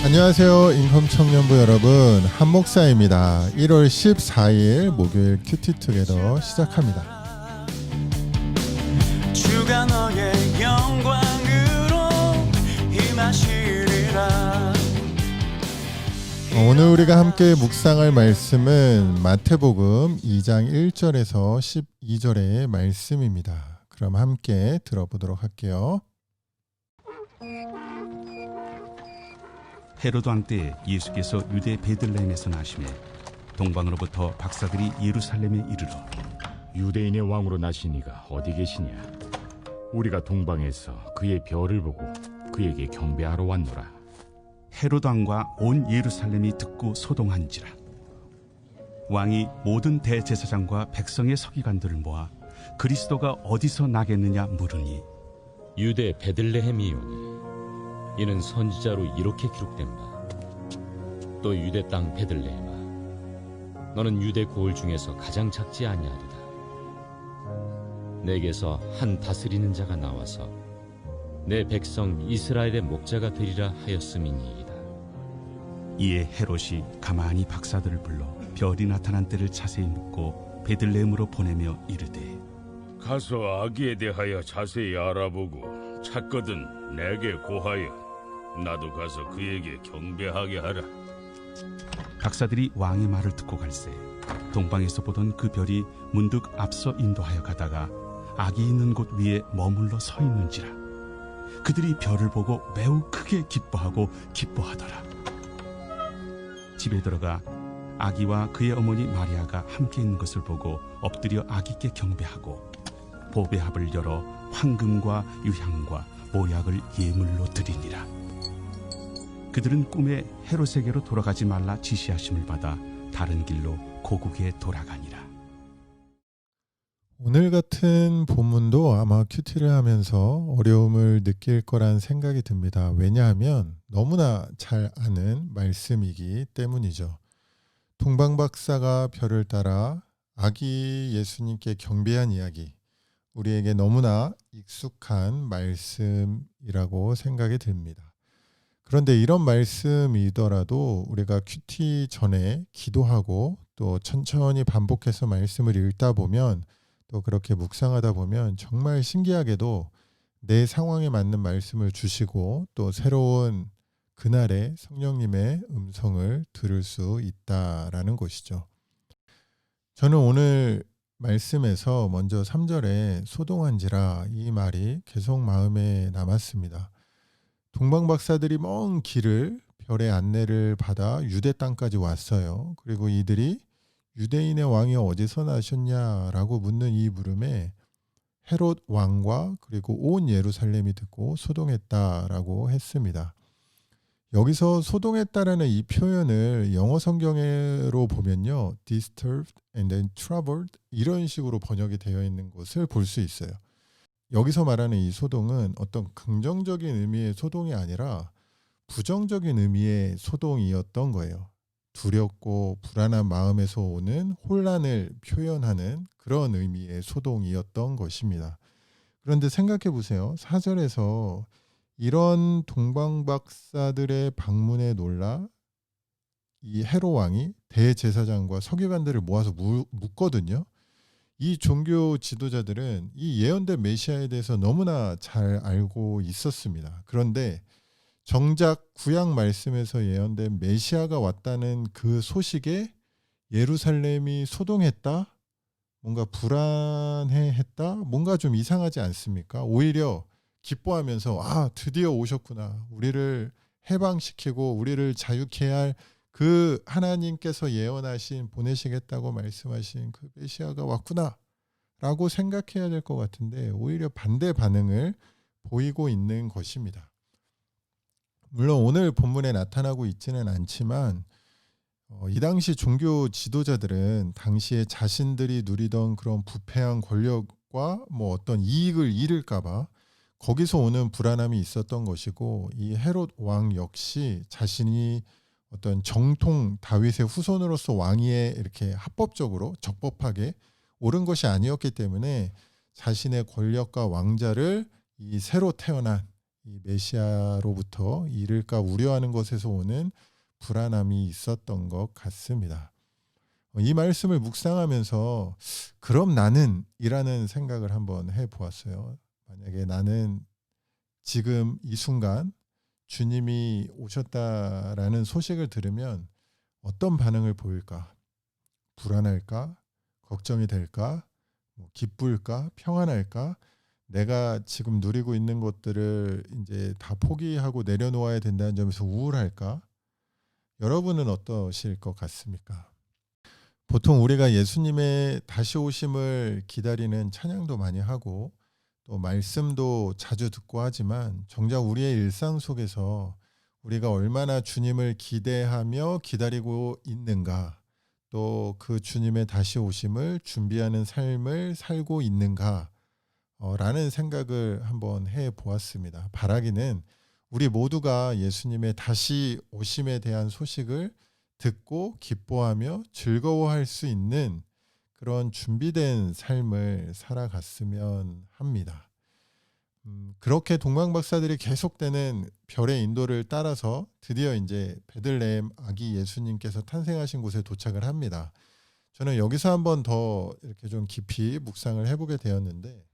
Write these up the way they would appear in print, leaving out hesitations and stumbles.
안녕하세요. 인컴청년부 여러분, 한목사입니다. 1월 14일 목요일 큐티투게더 시작합니다. 주가 너의 영광으로 임하시리라. 오늘 우리가 함께 묵상할 말씀은 마태복음 2장 1절에서 12절의 말씀입니다. 그럼 함께 들어보도록 할게요. 헤로드 왕 때 예수께서 유대 베들레헴에서 나시매 동방으로부터 박사들이 예루살렘에 이르러 유대인의 왕으로 나신 이가 어디 계시냐? 우리가 동방에서 그의 별을 보고 그에게 경배하러 왔노라. 헤로드 왕과 온 예루살렘이 듣고 소동한지라. 왕이 모든 대제사장과 백성의 서기관들을 모아 그리스도가 어디서 나겠느냐 물으니 유대 베들레헴이오니 이는 선지자로 이렇게 기록된 바. 또 유대 땅 베들레헴아, 너는 유대 고을 중에서 가장 작지 아니하리라. 내게서 한 다스리는 자가 나와서 내 백성 이스라엘의 목자가 되리라 하였음이니이다. 이에 헤롯이 가만히 박사들을 불러 별이 나타난 때를 자세히 묻고 베들레헴으로 보내며 이르되 가서 아기에 대하여 자세히 알아보고 찾거든 내게 고하여 나도 가서 그에게 경배하게 하라. 박사들이 왕의 말을 듣고 갈새 동방에서 보던 그 별이 문득 앞서 인도하여 가다가 아기 있는 곳 위에 머물러 서 있는지라. 그들이 별을 보고 매우 크게 기뻐하고 기뻐하더라. 집에 들어가 아기와 그의 어머니 마리아가 함께 있는 것을 보고 엎드려 아기께 경배하고 보배합을 열어 황금과 유향과 모약을 예물로 드리니라. 그들은 꿈에 헤롯에게로 돌아가지 말라 지시하심을 받아 다른 길로 고국에 돌아가니라. 오늘 같은 본문도 아마 큐티를 하면서 어려움을 느낄 거란 생각이 듭니다. 왜냐하면 너무나 잘 아는 말씀이기 때문이죠. 동방박사가 별을 따라 아기 예수님께 경배한 이야기, 우리에게 너무나 익숙한 말씀이라고 생각이 듭니다. 그런데 이런 말씀이더라도 우리가 큐티 전에 기도하고 또 천천히 반복해서 말씀을 읽다 보면 또 그렇게 묵상하다 보면 정말 신기하게도 내 상황에 맞는 말씀을 주시고 또 새로운 그날의 성령님의 음성을 들을 수 있다라는 것이죠. 저는 오늘 말씀에서 먼저 3절에 소동한지라 이 말이 계속 마음에 남았습니다. 동방박사들이 먼 길을 별의 안내를 받아 유대 땅까지 왔어요. 그리고 이들이 유대인의 왕이 어디서 나셨냐라고 묻는 이 물음에 헤롯 왕과 그리고 온 예루살렘이 듣고 소동했다라고 했습니다. 여기서 소동했다라는 이 표현을 영어 성경으로 보면요, disturbed and then troubled 이런 식으로 번역이 되어 있는 것을 볼 수 있어요. 여기서 말하는 이 소동은 어떤 긍정적인 의미의 소동이 아니라 부정적인 의미의 소동이었던 거예요. 두렵고 불안한 마음에서 오는 혼란을 표현하는 그런 의미의 소동이었던 것입니다. 그런데 생각해 보세요. 4절에서 이런 동방박사들의 방문에 놀라 이 헤롯 왕이 대제사장과 서기관들을 모아서 묻거든요. 이 종교 지도자들은 이 예언된 메시아에 대해서 너무나 잘 알고 있었습니다. 그런데 정작 구약 말씀에서 예언된 메시아가 왔다는 그 소식에 예루살렘이 소동했다? 뭔가 불안해했다? 뭔가 좀 이상하지 않습니까? 오히려 기뻐하면서 드디어 오셨구나. 우리를 해방시키고 우리를 자유케 할 그 하나님께서 예언하신 보내시겠다고 말씀하신 그 메시아가 왔구나 라고 생각해야 될 것 같은데 오히려 반대 반응을 보이고 있는 것입니다. 물론 오늘 본문에 나타나고 있지는 않지만 이 당시 종교 지도자들은 당시에 자신들이 누리던 그런 부패한 권력과 어떤 이익을 잃을까 봐 거기서 오는 불안함이 있었던 것이고 이 헤롯 왕 역시 자신이 어떤 정통 다윗의 후손으로서 왕위에 이렇게 합법적으로 적법하게 오른 것이 아니었기 때문에 자신의 권력과 왕자를 이 새로 태어난 이 메시아로부터 잃을까 우려하는 것에서 오는 불안함이 있었던 것 같습니다. 이 말씀을 묵상하면서 그럼 나는 이라는 생각을 한번 해보았어요. 만약에 나는 지금 이 순간 주님이 오셨다라는 소식을 들으면 어떤 반응을 보일까? 불안할까? 걱정이 될까? 기쁠까? 평안할까? 내가 지금 누리고 있는 것들을 이제 다 포기하고 내려놓아야 된다는 점에서 우울할까? 여러분은 어떠실 것 같습니까? 보통 우리가 예수님의 다시 오심을 기다리는 찬양도 많이 하고 또 말씀도 자주 듣고 하지만 정작 우리의 일상 속에서 우리가 얼마나 주님을 기대하며 기다리고 있는가, 또 그 주님의 다시 오심을 준비하는 삶을 살고 있는가 라는 생각을 한번 해보았습니다. 바라기는 우리 모두가 예수님의 다시 오심에 대한 소식을 듣고 기뻐하며 즐거워할 수 있는 그런 준비된 삶을 살아갔으면 합니다. 그렇게 동방박사들이 계속되는 별의 인도를 따라서 드디어 이제 베들레헴 아기 예수님께서 탄생하신 곳에 도착을 합니다. 저는 여기서 한번 더 이렇게 좀 깊이 묵상을 해보게 되었는데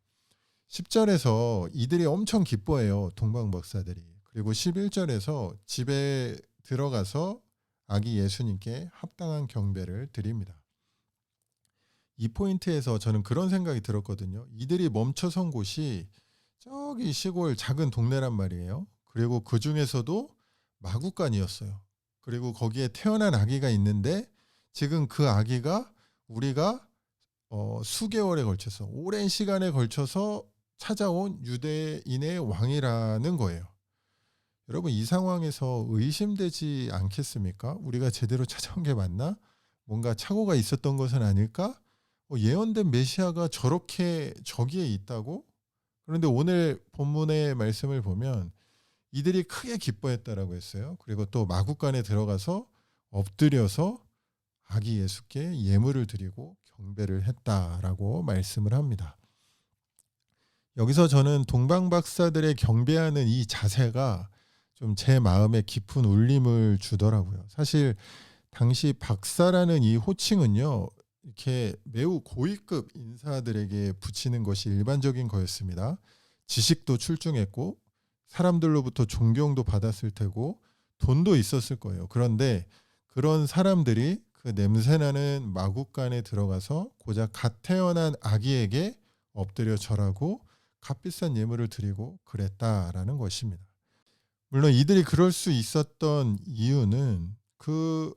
10절에서 이들이 엄청 기뻐해요. 동방박사들이. 그리고 11절에서 집에 들어가서 아기 예수님께 합당한 경배를 드립니다. 이 포인트에서 저는 그런 생각이 들었거든요. 이들이 멈춰선 곳이 저기 시골 작은 동네란 말이에요. 그리고 그 중에서도 마구간이었어요. 그리고 거기에 태어난 아기가 있는데 지금 그 아기가 우리가 수개월에 걸쳐서 오랜 시간에 걸쳐서 찾아온 유대인의 왕이라는 거예요. 여러분 이 상황에서 의심되지 않겠습니까? 우리가 제대로 찾아온 게 맞나? 뭔가 착오가 있었던 것은 아닐까? 예언된 메시아가 저렇게 저기에 있다고? 그런데 오늘 본문의 말씀을 보면 이들이 크게 기뻐했다라고 했어요. 그리고 또 마구간에 들어가서 엎드려서 아기 예수께 예물을 드리고 경배를 했다라고 말씀을 합니다. 여기서 저는 동방박사들의 경배하는 이 자세가 좀 제 마음에 깊은 울림을 주더라고요. 사실 당시 박사라는 이 호칭은요, 이렇게 매우 고위급 인사들에게 붙이는 것이 일반적인 거였습니다. 지식도 출중했고 사람들로부터 존경도 받았을 테고 돈도 있었을 거예요. 그런데 그런 사람들이 그 냄새나는 마구간에 들어가서 고작 갓 태어난 아기에게 엎드려 절하고 값비싼 예물을 드리고 그랬다라는 것입니다. 물론 이들이 그럴 수 있었던 이유는 그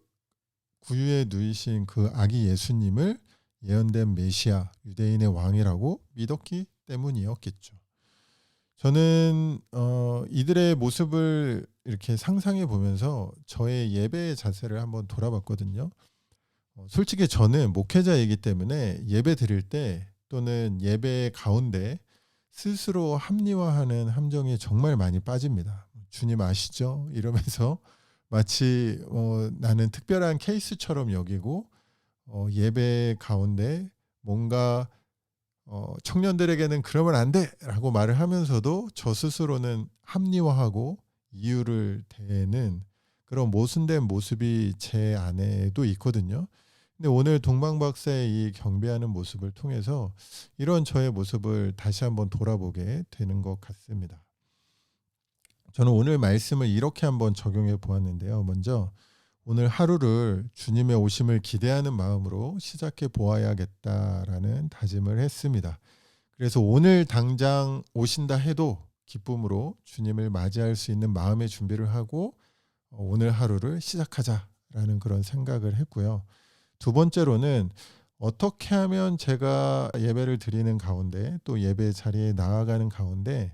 구유에 누이신 그 아기 예수님을 예언된 메시아, 유대인의 왕이라고 믿었기 때문이었겠죠. 저는 이들의 모습을 이렇게 상상해 보면서 저의 예배의 자세를 한번 돌아봤거든요. 솔직히 저는 목회자이기 때문에 예배 드릴 때 또는 예배 가운데 스스로 합리화하는 함정에 정말 많이 빠집니다. 주님 아시죠? 이러면서 마치 나는 특별한 케이스처럼 여기고 예배 가운데 뭔가 청년들에게는 그러면 안 돼! 라고 말을 하면서도 저 스스로는 합리화하고 이유를 대는 그런 모순된 모습이 제 안에도 있거든요. 근데 오늘 동방박사의 이 경배하는 모습을 통해서 이런 저의 모습을 다시 한번 돌아보게 되는 것 같습니다. 저는 오늘 말씀을 이렇게 한번 적용해 보았는데요. 먼저 오늘 하루를 주님의 오심을 기대하는 마음으로 시작해 보아야겠다라는 다짐을 했습니다. 그래서 오늘 당장 오신다 해도 기쁨으로 주님을 맞이할 수 있는 마음의 준비를 하고 오늘 하루를 시작하자라는 그런 생각을 했고요. 두 번째로는 어떻게 하면 제가 예배를 드리는 가운데 또 예배 자리에 나아가는 가운데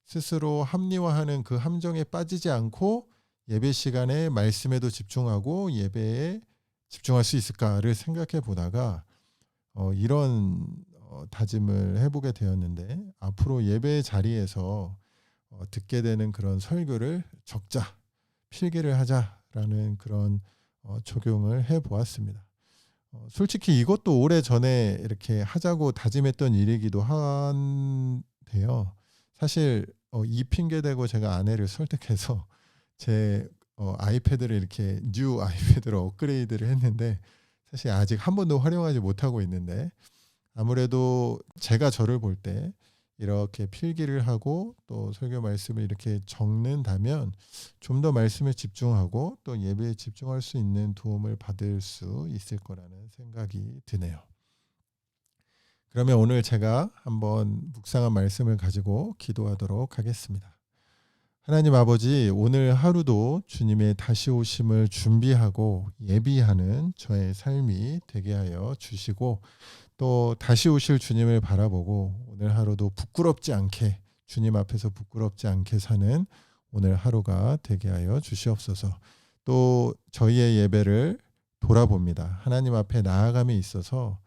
스스로 합리화하는 그 함정에 빠지지 않고 예배 시간에 말씀에도 집중하고 예배에 집중할 수 있을까를 생각해 보다가 이런 다짐을 해보게 되었는데 앞으로 예배 자리에서 듣게 되는 그런 설교를 적자, 필기를 하자라는 그런 적용을 해보았습니다. 솔직히 이것도 오래전에 이렇게 하자고 다짐했던 일이기도 한데요. 사실 이 핑계 대고 제가 아내를 설득해서 제 아이패드를 이렇게 뉴 아이패드로 업그레이드를 했는데 사실 아직 한 번도 활용하지 못하고 있는데 아무래도 제가 저를 볼 때 이렇게 필기를 하고 또 설교 말씀을 이렇게 적는다면 좀 더 말씀에 집중하고 또 예배에 집중할 수 있는 도움을 받을 수 있을 거라는 생각이 드네요. 그러면 오늘 제가 한번 묵상한 말씀을 가지고 기도하도록 하겠습니다. 하나님 아버지, 오늘 하루도 주님의 다시 오심을 준비하고 예비하는 저의 삶이 되게 하여 주시고 또 다시 오실 주님을 바라보고 오늘 하루도 부끄럽지 않게 주님 앞에서 부끄럽지 않게 사는 오늘 하루가 되게 하여 주시옵소서. 또 저희의 예배를 돌아봅니다. 하나님 앞에 나아감에 있어서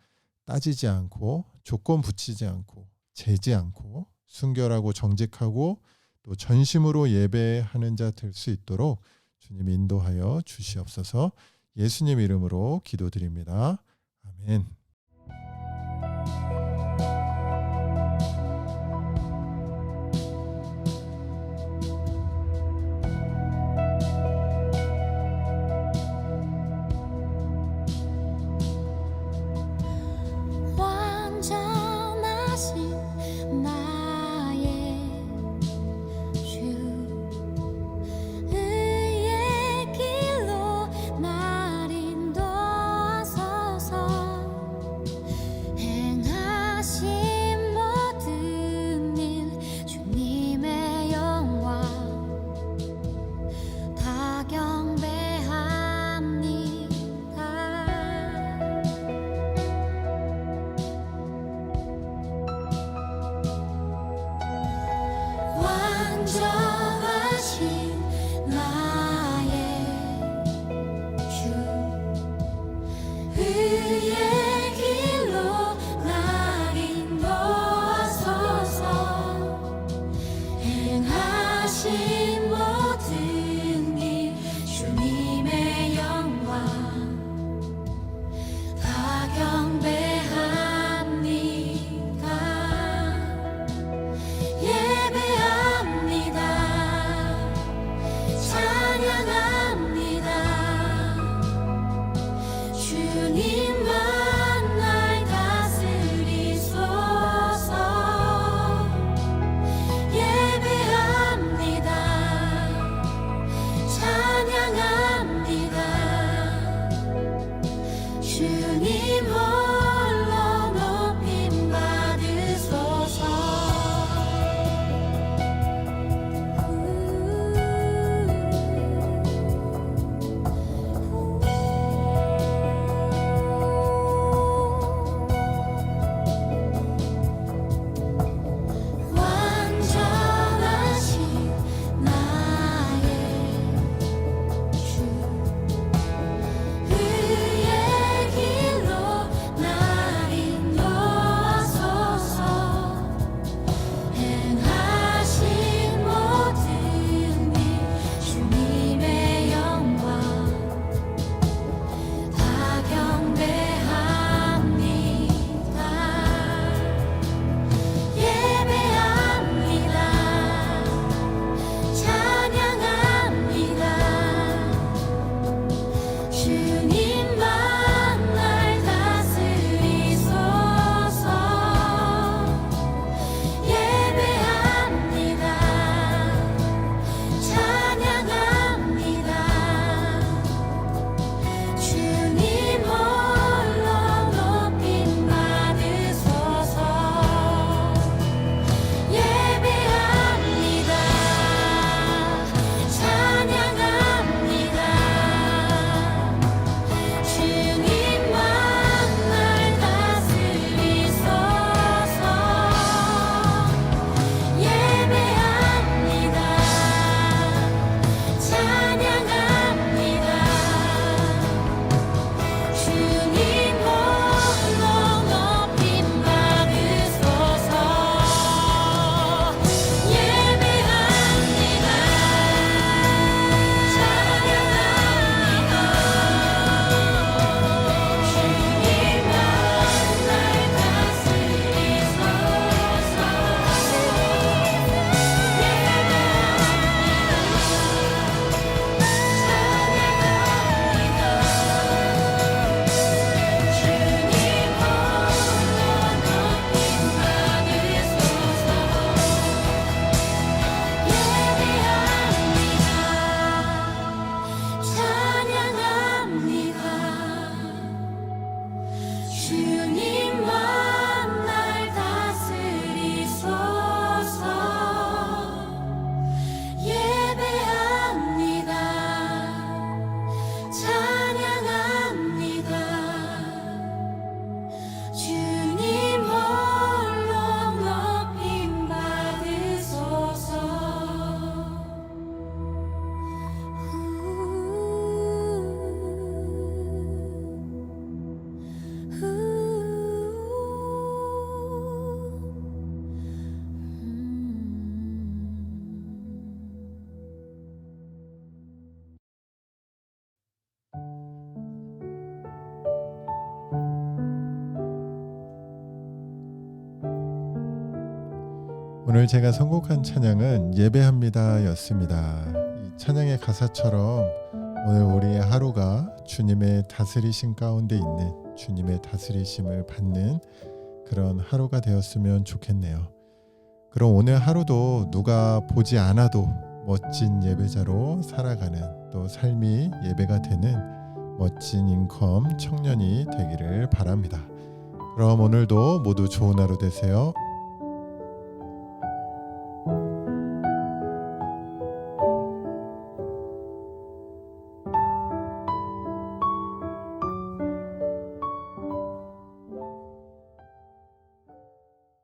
따지지 않고 조건 붙이지 않고 재지 않고 순결하고 정직하고 또 전심으로 예배하는 자 될 수 있도록 주님 인도하여 주시옵소서. 예수님 이름으로 기도드립니다. 아멘. 완전하신 나의 주 의의 길로 날 인도하소서. 오늘 제가 선곡한 찬양은 예배합니다 였습니다. 이 찬양의 가사처럼 오늘 우리의 하루가 주님의 다스리심 가운데 있는, 주님의 다스리심을 받는 그런 하루가 되었으면 좋겠네요. 그럼 오늘 하루도 누가 보지 않아도 멋진 예배자로 살아가는, 또 삶이 예배가 되는 멋진 인컴 청년이 되기를 바랍니다. 그럼 오늘도 모두 좋은 하루 되세요.